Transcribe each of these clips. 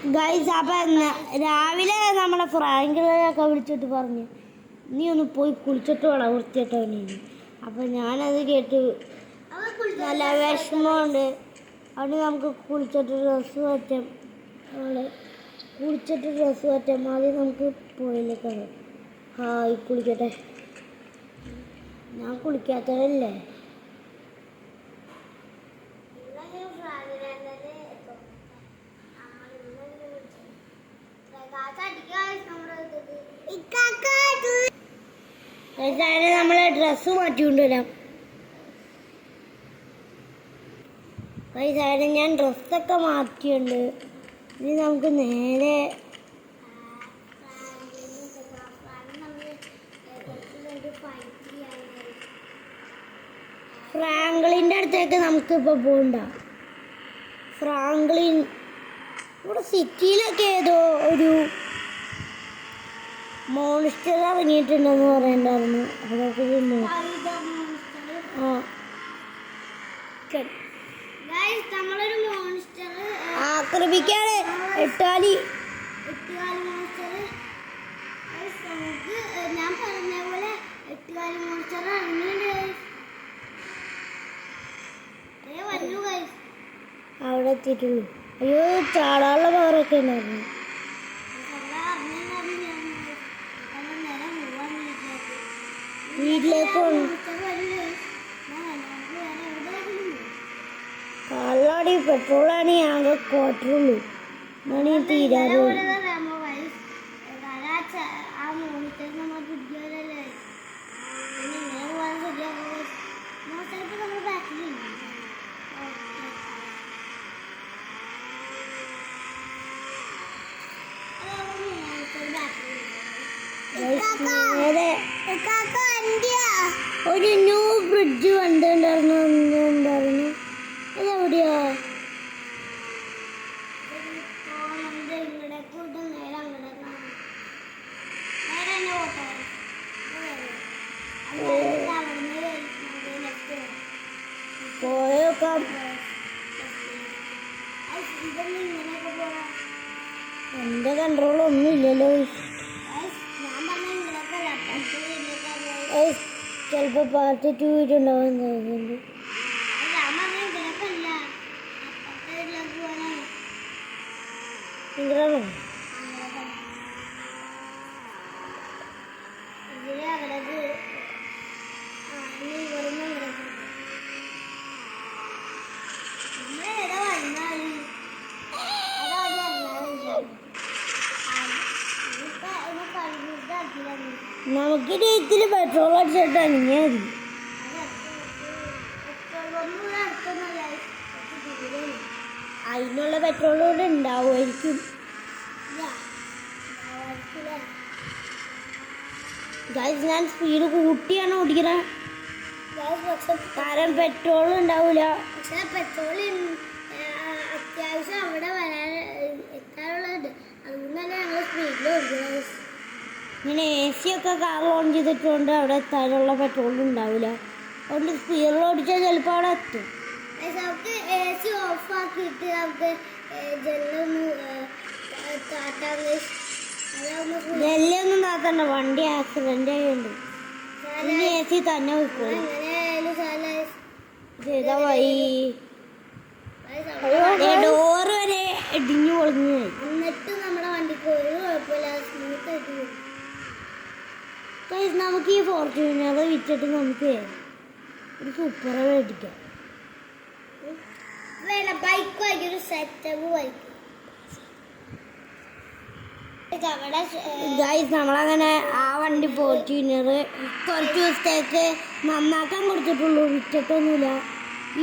Guys അപ്പം രാവിലെ നമ്മുടെ ഫ്രാങ്കിലൊക്കെ വിളിച്ചിട്ട് പറഞ്ഞു നീ ഒന്ന് പോയി കുളിച്ചിട്ട് വേണം വൃത്തിയിട്ടവനെ. അപ്പം ഞാനത് കേട്ട് നല്ല വിഷമമുണ്ട്. അവിടെ നമുക്ക് കുളിച്ചിട്ട് ഡ്രസ്സ് മാറ്റാം. കുളിച്ചിട്ട് ഡ്രസ്സ് മാറ്റാം. ആദ്യം നമുക്ക് പോയില്ലേക്കാണ്. ഹായ് കുളിക്കട്ടെ. ഞാൻ കുളിക്കാത്തതല്ലേ. നമ്മളെ ഡ്രസ്സ് മാറ്റിക്കൊണ്ടുവരാം. ഞാൻ ഡ്രസ്സൊക്കെ മാറ്റിയുണ്ട്. ഇനി നമുക്ക് നേരെ ഫ്രാങ്ക്ലിൻ്റെ അടുത്തേക്ക് നമുക്കിപ്പോൾ പോകണ്ട. ഫ്രാങ്ക്ലിൻ ഇവിടെ സിറ്റിയിലൊക്കെ ഏതോ ഒരു മോൺസ്റ്റർ ഇറങ്ങിയിട്ടുണ്ടെന്ന് പറയണ്ടായിരുന്നു. അതൊക്കെ ആക്രമിക്കാണ് എട്ടുകാലി. ഞാൻ പറഞ്ഞ പോലെ എട്ടുകാലി മോൺസ്റ്റർ അവിടെ എത്തിയിട്ടുള്ളൂ. അയ്യോ ചാടാനുള്ള പവറൊക്കെ ഉണ്ടായിരുന്നു. വീട്ടിലേക്ക് കള്ളാടി പെട്രോളാണ് ആകെ ക്വാർട്ടറുള്ളൂ. എന്നാണ് തീരാറുള്ളൂ. ഒരു ന്യൂ ബ്രിഡ്ജ് കണ്ടിട്ടുണ്ടായിരുന്നു. അതെവിടെയാ? പോയേക്കാം. എൻ്റെ കൺട്രോളൊന്നും ഇല്ലല്ലോ. ചിലപ്പോൾ പാർട്ട് 2 ഉണ്ടാവാൻ തോന്നുന്നുണ്ട്. നമുക്കിനി ഇതിൽ പെട്രോൾ അടിച്ചിട്ട് അണിഞ്ഞാൽ മതി. അതിനുള്ള പെട്രോൾ കൂടെ ഉണ്ടാവുമായിരിക്കും. ഞാൻ സ്പീഡ് കൂട്ടിയാണ് ഓടിക്കുന്നത്. കാരണം പെട്രോൾ ഉണ്ടാവില്ല. പക്ഷെ പെട്രോൾ അത്യാവശ്യം അവിടെ വരാൻ എത്താറുള്ളത്. അതുകൊണ്ട് തന്നെ ഞങ്ങൾ സ്പീഡിൽ ഓടിക്കുന്നത്. ഇങ്ങനെ AC ഒക്കെ കാർ ഓൺ ചെയ്തിട്ടുണ്ട്. അവിടെ എത്താനുള്ള പെട്രോൾ ഉണ്ടാവില്ല. അതുകൊണ്ട് സ്പീഡിൽ ഓടിച്ചാൽ ചിലപ്പോൾ അവിടെ എത്തും. നമുക്ക് AC ഓഫാക്കിയിട്ട് നമുക്ക് ജെല്ലൊന്നും താത്തണ്ട. വണ്ടി ആക്സിഡൻ്റ് ആയുണ്ട്. ഇനി AC തന്നെ വെക്കും. ചെയ്താ വഴി ഡോറ് വരെ ഇടിഞ്ഞു പൊളിഞ്ഞു. എന്നിട്ട് നമ്മുടെ വണ്ടിക്ക് ഒരു കുഴപ്പമില്ല. സ്മൂത്ത് ആയിട്ട് പോകും. നമുക്ക് ഈ ഫോർച്യൂണർ വിറ്റിട്ട് നമുക്ക് ഒരു സൂപ്പർ മേടിക്കാം. ബൈക്ക് വായിക്കും. ഒരു സെറ്റപ്പ് ബൈക്ക്. നമ്മളങ്ങനെ ആ വണ്ടി ഫോർച്യൂണർ കുറച്ച് ദിവസത്തേക്ക് നന്നാക്കാൻ കൊടുത്തിട്ടുള്ളൂ. വിറ്റിട്ടൊന്നുമില്ല.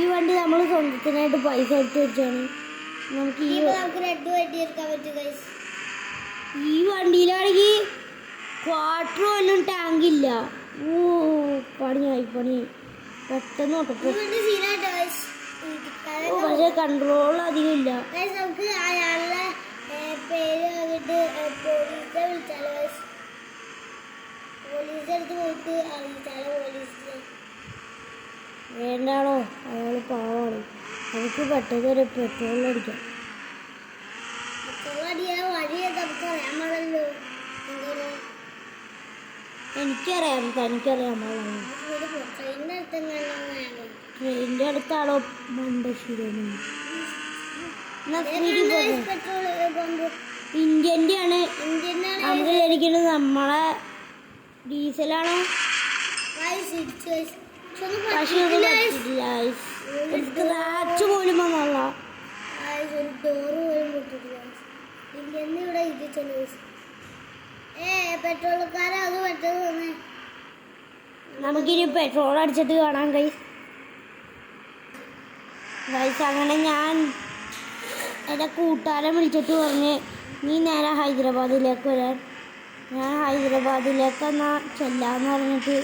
ഈ വണ്ടി നമ്മൾ സ്വന്തത്തിനായിട്ട് പൈസ എടുത്ത് വെച്ചാണ്. നമുക്ക് ഈ വണ്ടിയിലാണെങ്കിൽ ക്വാർട്ടർ പോലും ടാങ്കില്ല. പണിയായി പെട്ടെന്ന് നോക്കട്ടെ. പക്ഷെ കൺട്രോൾ അധികം ഇല്ല. നമുക്ക് അയാളുടെ പേര് വന്നിട്ട് പോലീസിനെ വിളിച്ചാലോ? പോലീസിന്റെ അടുത്ത് പോയിട്ട് അറിയിച്ചാലോ? പോലീസിനെ വേണ്ടാണോ? അയാൾ പാവാണ്. നമുക്ക് പെട്ടെന്ന് ഒരു പെട്രോൾ അടിക്കാം. എനിക്കറിയാം, തനിക്കറിയാമോ? ട്രെയിനിന്റെ അടുത്താണോ മണ്ടശ്ശേരി? ഇന്ത്യൻ്റെ ആണ്. നമുക്ക് ശരിക്കും നമ്മളെ ഡീസലാണോ? പക്ഷെ ഒന്നും പറ്റില്ല, സ്ക്രാച്ച് പോലും വന്നുള്ള നമുക്കിനി പെട്രോൾ അടിച്ചിട്ട് കാണാം ഗൈസ്. അങ്ങനെ ഞാൻ എൻ്റെ കൂട്ടുകാരൻ വിളിച്ചിട്ട് പറഞ്ഞ് നീ നേരെ ഹൈദരാബാദിലേക്ക് വരാൻ. ഞാൻ ഹൈദരാബാദിലേക്ക് എന്നാ ചെല്ലാന്ന് പറഞ്ഞിട്ട്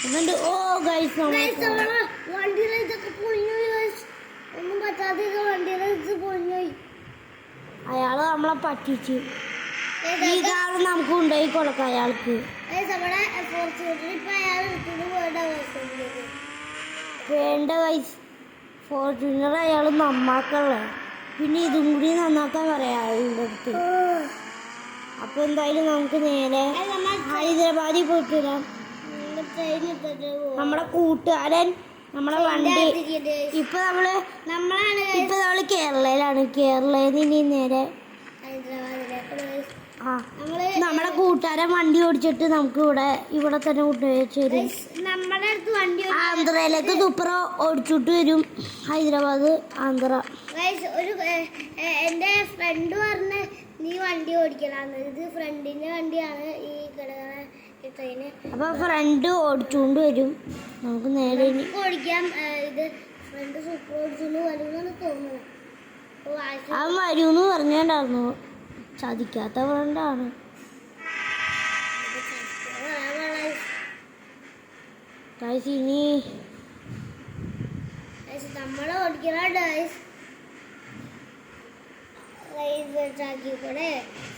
എന്നിട്ട് ഓ ഗൈസ് അയാള് നമ്മളെ പറ്റിച്ചു. ഈ കാറ് നമുക്ക് ഉണ്ടായി കൊടുക്കാം അയാൾക്ക്. വേണ്ട ഗൈസ്, ഫോർച്യൂണർ അയാൾ നന്നാക്കള്ള, പിന്നെ ഇതും കൂടി നന്നാക്കാൻ പറയാം അയാളുടെ അടുത്ത്. അപ്പൊ എന്തായാലും നമുക്ക് നേരെ ഹൈദരാബാദിൽ പോയിട്ട് വരാം. നമ്മുടെ കൂട്ടുകാരൻ നമ്മളെ വണ്ടി ഇപ്പൊ നമ്മള് കേരളയിലാണ്. കേരളയിൽ നിന്ന് നേരെ നമ്മുടെ കൂട്ടുകാരൻ വണ്ടി ഓടിച്ചിട്ട് നമുക്ക് ഇവിടെ തന്നെ കൊണ്ടുപോയി വരും. ആന്ധ്രയിലേക്ക് സൂപ്പർ ഓടിച്ചിട്ട് വരും. ഹൈദരാബാദ്, ആന്ധ്ര. എൻ്റെ ഫ്രണ്ട് പറഞ്ഞ് നീ വണ്ടി ഓടിക്കലാന്ന്. ഇത് ഫ്രണ്ടിന്റെ വണ്ടിയാണ് ഈ ട്രെയിന്. അപ്പൊ ഫ്രണ്ട് ഓടിച്ചുകൊണ്ട് വരും. നമുക്ക് നേരെ ഓടിക്കാം. ഇത് ഫ്രണ്ട് സൂപ്പർ ഓടിച്ചുകൊണ്ട് വരുമെന്നാണ് തോന്നുന്നത്. അവൻ വരുമെന്ന് പറഞ്ഞിട്ടുണ്ടായിരുന്നു. ചതിക്കാത്ത ഫ്രണ്ടാണ്. ഇനി നമ്മളെ ഓടിക്കണം. ട്രാക്കിൽ കൂടെ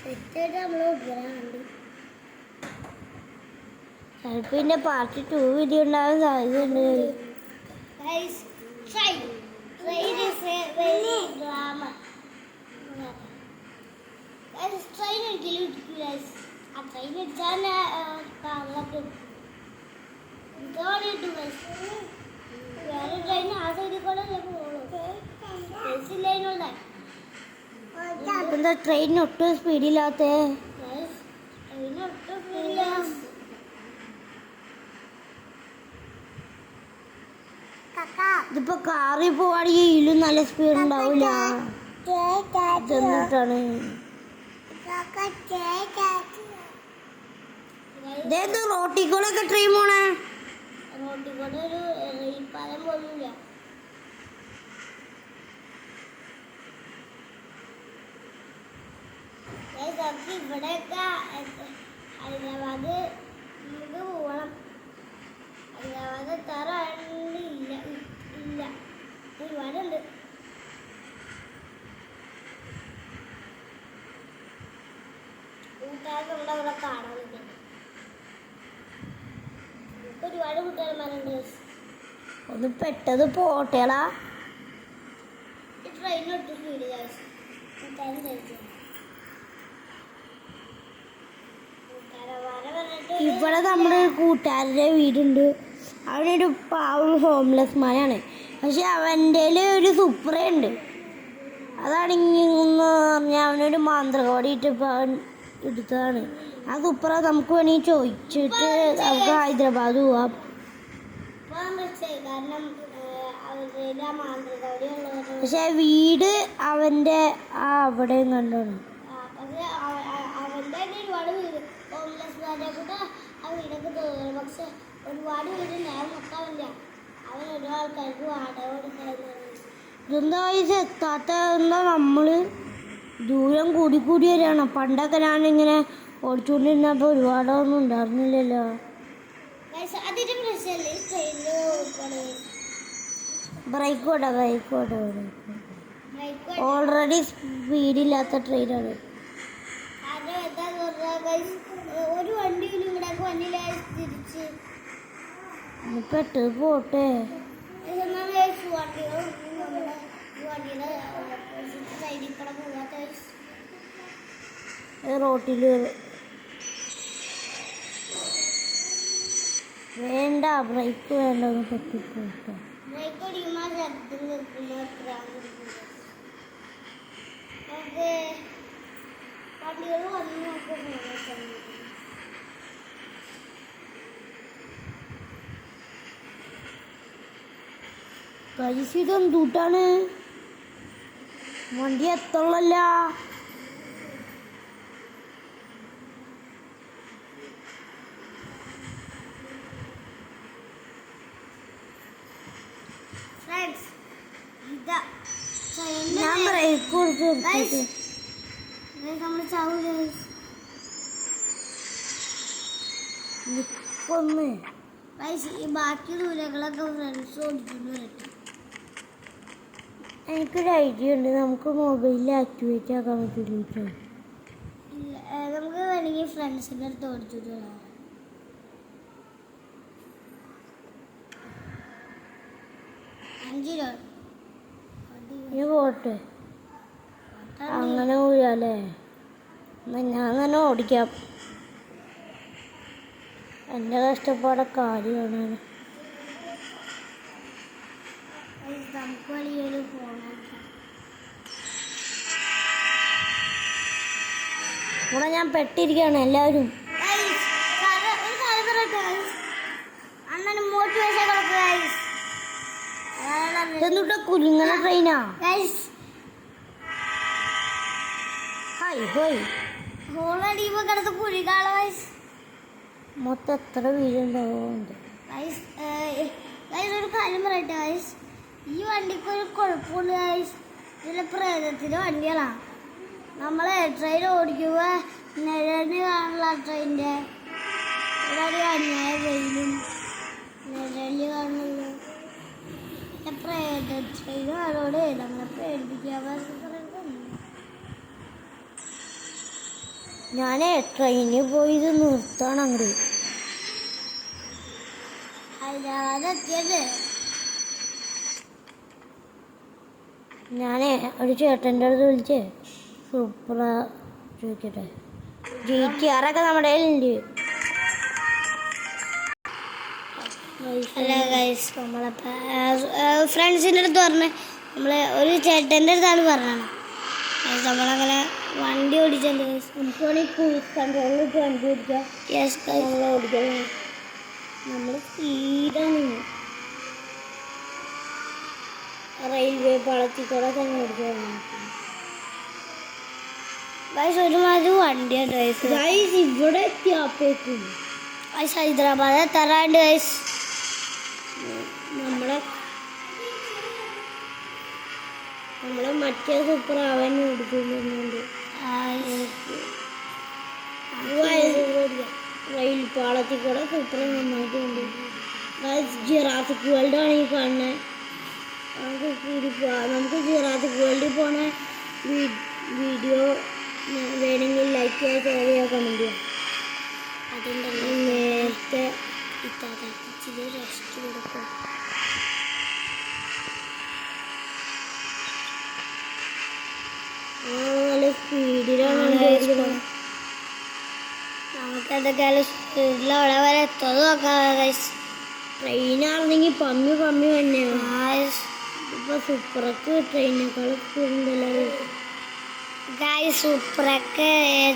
സെറ്റായിട്ട് നമ്മൾ ഓടിക്കാനുണ്ട്. ചിലപ്പോൾ ഇതിൻ്റെ പാർട്ട് 2 വീഡിയോ ഉണ്ടാകാൻ സാധ്യതയുണ്ട്. ട്രെയിൻ ഒരിക്കലും ഇടിക്കില്ല. ആ ട്രെയിൻ ഇടിച്ചാൽ കാണും. വേറെ ട്രെയിൻ ആ സൈഡിൽ കൂടെ പോകുള്ളൂ. എന്താ ട്രെയിനിന് ഒട്ടും സ്പീഡില്ലാത്ത? ഇതിപ്പോ കാറിൽ പോവാണെങ്കിൽ ഇതിലും നല്ല സ്പീഡ് ഉണ്ടാവില്ല. എന്നിട്ടാണ് ഇതേത് റോട്ടിക്കൂടെ ട്രെയിൻ പോണേ? റോട്ടിക്കൂടെ ഒരു റെയിൽപാലം പോലുമില്ല. ഇവിടെയൊക്കെ ഹൈദരാബാദ് നമുക്ക് പോകണം. ഹൈദരാബാദ് എത്താറാണ്ട് ഇല്ല ഒരുപാടുണ്ട്. കൂട്ടുകാർക്ക് നമ്മുടെ അവിടെ കാണാൻ പറ്റും. ഒരുപാട് കൂട്ടുകാരന്മാരുണ്ട്. ഒന്ന് പെട്ടത് പോട്ടേടാ. ട്രെയിനൊട്ട് സ്പീഡ് കൂട്ടുകാരൻ കഴിച്ചു. ഇവിടെ നമ്മുടെ കൂട്ടുകാരുടെ വീടുണ്ട്. അവനൊരു പാവം ഹോംലെസ് മാനാണ്. പക്ഷെ അവൻ്റെ ഒരു സൂപ്പറേ ഉണ്ട്. അതാണെങ്കിൽ പറഞ്ഞാൽ അവനൊരു മാന്ത്രകോടി ഇട്ടിപ്പോൾ അവൻ എടുത്തതാണ്. ആ സൂപ്പറ നമുക്ക് വേണമെങ്കിൽ ചോദിച്ചിട്ട് നമുക്ക് ഹൈദരാബാദ് പോവാം. പക്ഷെ വീട് അവൻ്റെ അവിടെയും കണ്ടാണ്. പക്ഷെ ഒരുപാട് വീട് നേരം നോക്കാവില്ല. അവൻ ഓരോ ആൾക്കാർക്ക് വാടക കൊടുക്കാറുണ്ട്. എന്താ എത്താത്ത? എന്താ നമ്മള് ദൂരം കൂടി വരികയാണ്. പണ്ടൊക്കെ ഞാനിങ്ങനെ ഓടിച്ചുകൊണ്ടിരുന്നപ്പോൾ ഒരുപാടൊന്നും ഉണ്ടായിരുന്നില്ലല്ലോ. ബ്രേക്ക് ഓടാ ഓൾറെഡി സ്പീഡില്ലാത്ത ട്രെയിനാണ്. ഒരു വണ്ടിയിലും ഇവിടെ വണ്ടിയിലായി തിരിച്ച് പെട്ടത് പോട്ടെ. റോട്ടിൽ വേണ്ട, ബ്രേക്ക് വേണ്ട, ഒന്ന് പറ്റിപ്പോട്ടോ. പൈസ ഇതെന്തൂട്ടാണ്, വണ്ടി എത്തുള്ളല്ല. ഞാൻ ബ്രേക്ക് കൊടുത്ത് ബാക്കി ദൂരങ്ങളൊക്കെ ഫ്രണ്ട്സ് ഓടിച്ചിട്ട് വരട്ടെ. എനിക്കൊരു ഐഡിയ ഉണ്ട്, നമുക്ക് മൊബൈലിൽ ആക്ടിവേറ്റ് ആക്കാൻ പറ്റില്ല. നമുക്ക് വേണമെങ്കിൽ ഫ്രണ്ട്സിൻ്റെ അടുത്ത് ഓടിച്ചിട്ട് വരാം. നീ പോട്ടെ, അങ്ങനെ പോയാലേ. എന്നാ ഞാൻ അങ്ങനെ ഓടിക്കാം, എൻ്റെ കഷ്ടപ്പാടെ കാര്യമാണ്. ഇവിടെ ഞാൻ പെട്ടിരിക്കുകയാണ്. എല്ലാവരും എന്നിട്ട് കുലുങ്ങണ ട്രെയിനാ. മൊത്തം എത്ര വീടുണ്ടാവുന്നുണ്ട്. ഒരു കാര്യം പറയട്ടെ ഗൈസ്, ഈ വണ്ടിക്ക് ഒരു കുഴപ്പമില്ല ഗൈസ്. ഇതിലെ പ്രേതത്തിൻ്റെ വണ്ടികളാണ്. നമ്മൾ ട്രെയിൻ ഓടിക്കുമ്പോൾ നിഴലിന് കാണില്ല ട്രെയിനിൻ്റെ. ഇവിടെ അന്യായ വെയിലും നിഴലിന് കാണുന്നില്ല. പ്രേത ട്രെയിൻ ആരോട് നമ്മളെ പേടിപ്പിക്കാൻ. ഞാൻ ട്രെയിനിൽ പോയി ഇത് നിർത്താണ് അങ്ങോട്ട്. ഹൈദരാബാദെത്തിയത് ഞാൻ ഒരു ചേട്ടൻ്റെ അടുത്ത് വിളിച്ചേ സൂപ്പറ ചോദിക്കട്ടെ. GTR ഒക്കെ നമ്മുടെ കയ്യിലുണ്ട്. അല്ല ഗൈസ്, നമ്മളെ ഫ്രണ്ട്സിൻ്റെ അടുത്ത് പറഞ്ഞ് നമ്മൾ ഒരു ചേട്ടൻ്റെ അടുത്താണ് പറഞ്ഞത്. നമ്മളങ്ങനെ വണ്ടി ഓടിച്ചത് നമുക്ക് വേണമെങ്കിൽ ക്രൂസ് കൺട്രോളിൽ വണ്ടി ഓടിക്കാം. യെസ്, നമ്മൾ ഓടിക്കണം. നമ്മൾ സ്പീഡാണ് റെയിൽവേ പാളത്തിൽ കൂടെ തന്നെ ഓടിക്കണം. ഗൈസ് ഒരുമാതിരി വണ്ടിയാണ് ഗൈസ്. ഗൈസ് ഇവിടെ എത്തിയാപ്പേക്കും ഗൈസ് ഹൈദരാബാദ് എത്താറാണ്ട് ഗൈസ്. നമ്മളെ മറ്റേ സൂപ്പർ അവൻ ഓടിക്കുന്നുണ്ട്. റെയിൽ പാളത്തിൽ കൂടെ സൂപ്പർ നന്നായിട്ടുണ്ട്. ജിറാഫിക് വേൾഡാണ് ഈ കാണുന്നത്. നമുക്ക് ജിറാഫിക് വേൾഡിൽ പോണ വീഡിയോ വേണമെങ്കിൽ ലൈക്ക് ചെയ്യുക, ഷെയർ ചെയ്യുക, കമൻറ്റ് ചെയ്യുക. അതുകൊണ്ട് നേരത്തെ ഇച്ചിരി റെസ്റ്റ് കൊടുക്കും. നല്ല സ്പീഡിലാണ് നമുക്ക് എന്തൊക്കെയാലും സ്പീഡിൽ അവിടെ വരെ എത്തുന്നത് നോക്കാം. ട്രെയിനാണെന്നെങ്കിൽ പമ്മി തന്നെയാണ്. ഇപ്പൊ സൂപ്പറൊക്കെ ട്രെയിനേക്കാളും സ്പീഡുണ്ടല്ലോ ഗായ്സ്. സൂപ്പറൊക്കെ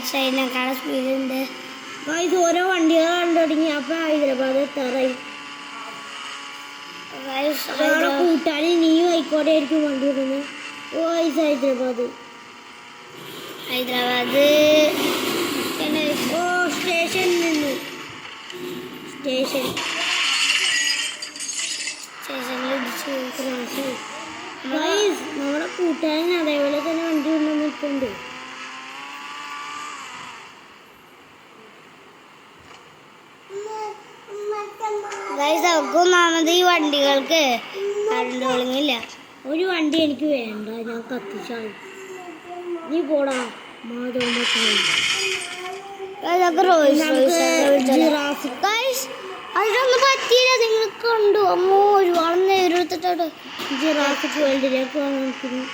ട്രെയിനേക്കാളും സ്പീഡുണ്ട് ഗായ്സ്. ഓരോ വണ്ടികൾ കണ്ടു തുടങ്ങി. അപ്പൊ ഹൈദരാബാദ് എത്താറായി. കൂട്ടാൻ നീയും ആയിക്കോട്ടെ ആയിരിക്കും വണ്ടി വിടുന്നത്. ഓ ഗായ്സ്, ഹൈദരാബാദ് ഓ സ്റ്റേഷനിൽ നിന്നു സ്റ്റേഷനിൽ നമ്മുടെ കൂട്ടുകാരൻ അതേപോലെ തന്നെ വണ്ടി കൊണ്ടുവന്നിട്ടുണ്ട്. ഒന്നാമത് ഈ വണ്ടികൾക്ക് കറണ്ട്. ഒരു വണ്ടി എനിക്ക് വേണ്ട, ഞാൻ കത്തിച്ചാൽ. നീ പോടാ അതിനൊന്നും പറ്റിയില്ല. നിങ്ങൾ കണ്ടു അമ്മോ ഒരുപാട് നേരം എടുത്തിട്ടുണ്ട്. ജിറാഫിക് വേൾഡിലേക്ക് വന്നിരിക്കുന്നു.